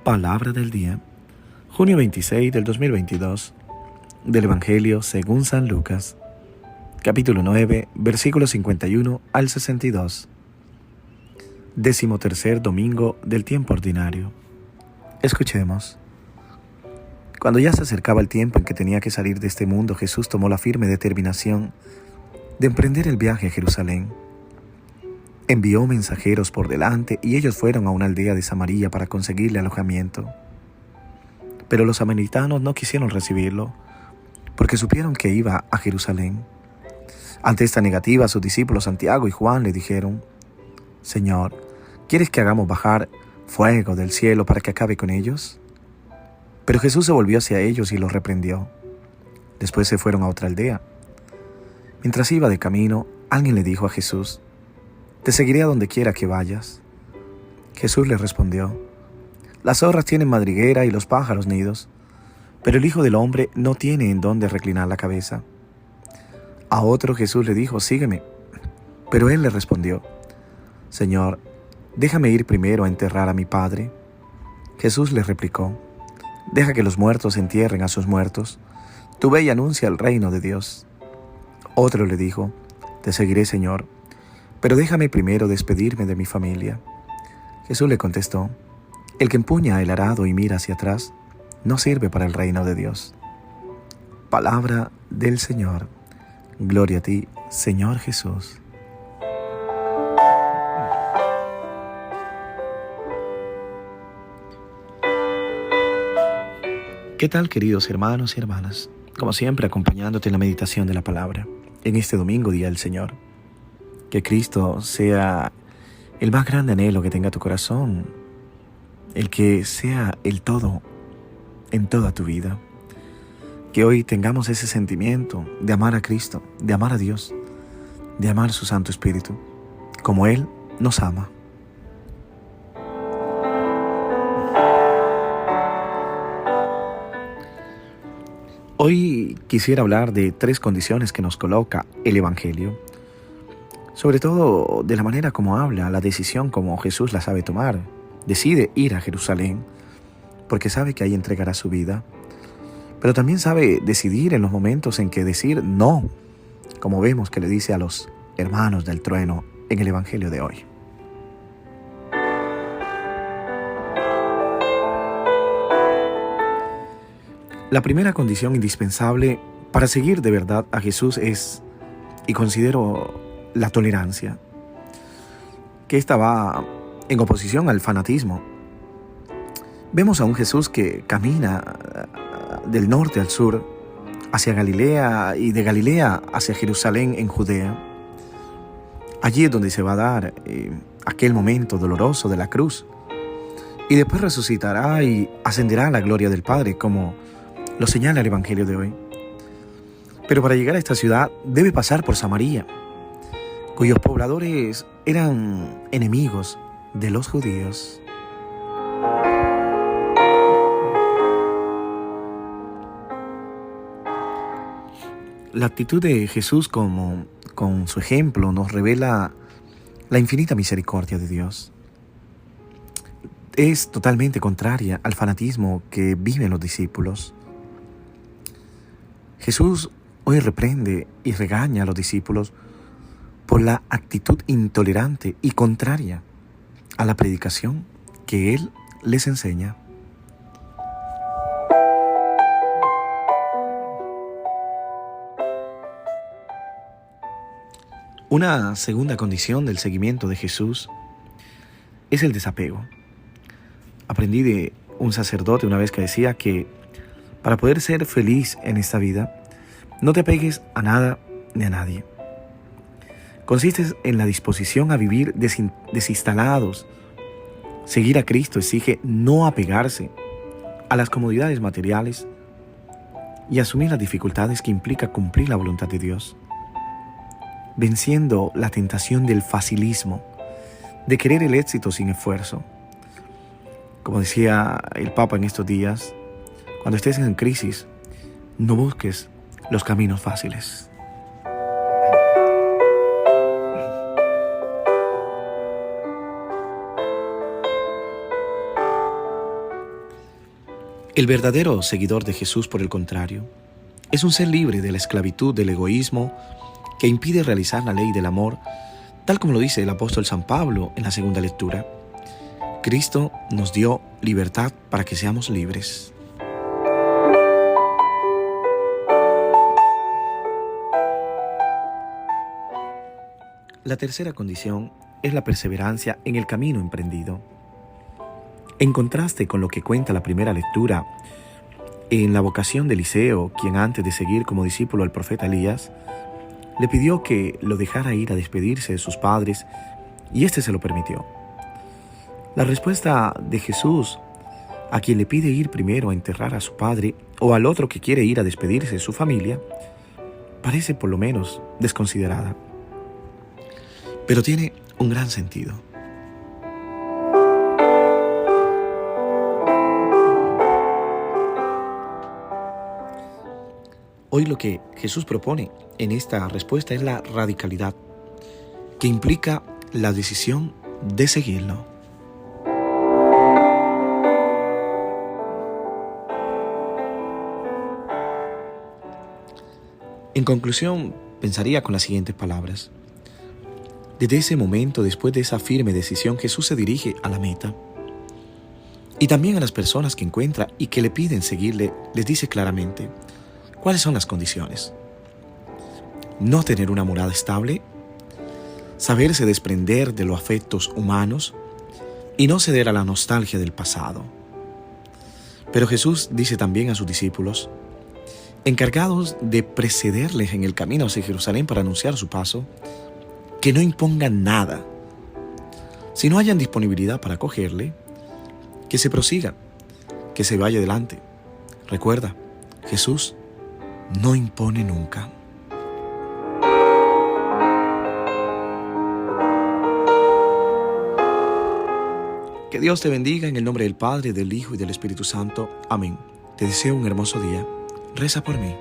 Palabra del día, junio 26 del 2022, del Evangelio según San Lucas, capítulo 9, versículos 51 al 62. 13º domingo del tiempo ordinario. Escuchemos. Cuando ya se acercaba el tiempo en que tenía que salir de este mundo, Jesús tomó la firme determinación de emprender el viaje a Jerusalén. Envió mensajeros por delante y ellos fueron a una aldea de Samaria para conseguirle alojamiento. Pero los samaritanos no quisieron recibirlo porque supieron que iba a Jerusalén. Ante esta negativa, sus discípulos Santiago y Juan le dijeron: «Señor, ¿quieres que hagamos bajar fuego del cielo para que acabe con ellos?». Pero Jesús se volvió hacia ellos y los reprendió. Después se fueron a otra aldea. Mientras iba de camino, alguien le dijo a Jesús: «Te seguiré a donde quiera que vayas». Jesús le respondió: «Las zorras tienen madriguera y los pájaros nidos, pero el Hijo del Hombre no tiene en dónde reclinar la cabeza». A otro Jesús le dijo: «Sígueme». Pero él le respondió: «Señor, déjame ir primero a enterrar a mi padre». Jesús le replicó: «Deja que los muertos entierren a sus muertos. Tú ve y anuncia el reino de Dios». Otro le dijo: «Te seguiré, Señor, pero déjame primero despedirme de mi familia». Jesús le contestó: «El que empuña el arado y mira hacia atrás no sirve para el reino de Dios». Palabra del Señor. Gloria a ti, Señor Jesús. ¿Qué tal, queridos hermanos y hermanas? Como siempre, acompañándote en la meditación de la palabra, en este domingo, Día del Señor. Que Cristo sea el más grande anhelo que tenga tu corazón, el que sea el todo en toda tu vida. Que hoy tengamos ese sentimiento de amar a Cristo, de amar a Dios, de amar su Santo Espíritu, como Él nos ama. Hoy quisiera hablar de 3 condiciones que nos coloca el Evangelio, sobre todo de la manera como habla, la decisión como Jesús la sabe tomar. Decide ir a Jerusalén porque sabe que ahí entregará su vida, pero también sabe decidir en los momentos en que decir no, como vemos que le dice a los hermanos del trueno en el Evangelio de hoy. La primera condición indispensable para seguir de verdad a Jesús es, y considero, la tolerancia, que esta va en oposición al fanatismo. Vemos a un Jesús que camina del norte al sur, hacia Galilea y de Galilea hacia Jerusalén en Judea. Allí es donde se va a dar aquel momento doloroso de la cruz. Y después resucitará y ascenderá a la gloria del Padre, como lo señala el Evangelio de hoy. Pero para llegar a esta ciudad debe pasar por Samaria, cuyos pobladores eran enemigos de los judíos. La actitud de Jesús con su ejemplo nos revela la infinita misericordia de Dios. Es totalmente contraria al fanatismo que viven los discípulos. Jesús hoy reprende y regaña a los discípulos por la actitud intolerante y contraria a la predicación que Él les enseña. Una segunda condición del seguimiento de Jesús es el desapego. Aprendí de un sacerdote una vez que decía que para poder ser feliz en esta vida, no te apegues a nada ni a nadie. Consiste en la disposición a vivir desinstalados. Seguir a Cristo exige no apegarse a las comodidades materiales y asumir las dificultades que implica cumplir la voluntad de Dios, venciendo la tentación del facilismo, de querer el éxito sin esfuerzo. Como decía el Papa en estos días, cuando estés en crisis, no busques los caminos fáciles. El verdadero seguidor de Jesús, por el contrario, es un ser libre de la esclavitud del egoísmo que impide realizar la ley del amor, tal como lo dice el apóstol San Pablo en la segunda lectura. Cristo nos dio libertad para que seamos libres. La tercera condición es la perseverancia en el camino emprendido. En contraste con lo que cuenta la primera lectura, en la vocación de Eliseo, quien antes de seguir como discípulo al profeta Elías, le pidió que lo dejara ir a despedirse de sus padres y éste se lo permitió. La respuesta de Jesús a quien le pide ir primero a enterrar a su padre o al otro que quiere ir a despedirse de su familia parece por lo menos desconsiderada, pero tiene un gran sentido. Hoy lo que Jesús propone en esta respuesta es la radicalidad, que implica la decisión de seguirlo. En conclusión, pensaría con las siguientes palabras. Desde ese momento, después de esa firme decisión, Jesús se dirige a la meta. Y también a las personas que encuentra y que le piden seguirle, les dice claramente cuáles son las condiciones. No tener una morada estable, saberse desprender de los afectos humanos y no ceder a la nostalgia del pasado. Pero Jesús dice también a sus discípulos, encargados de precederles en el camino hacia Jerusalén para anunciar su paso, que no impongan nada. Si no hayan disponibilidad para acogerle, que se prosiga, que se vaya adelante. Recuerda, Jesús no impone nunca. Que Dios te bendiga en el nombre del Padre, del Hijo y del Espíritu Santo. Amén. Te deseo un hermoso día. Reza por mí.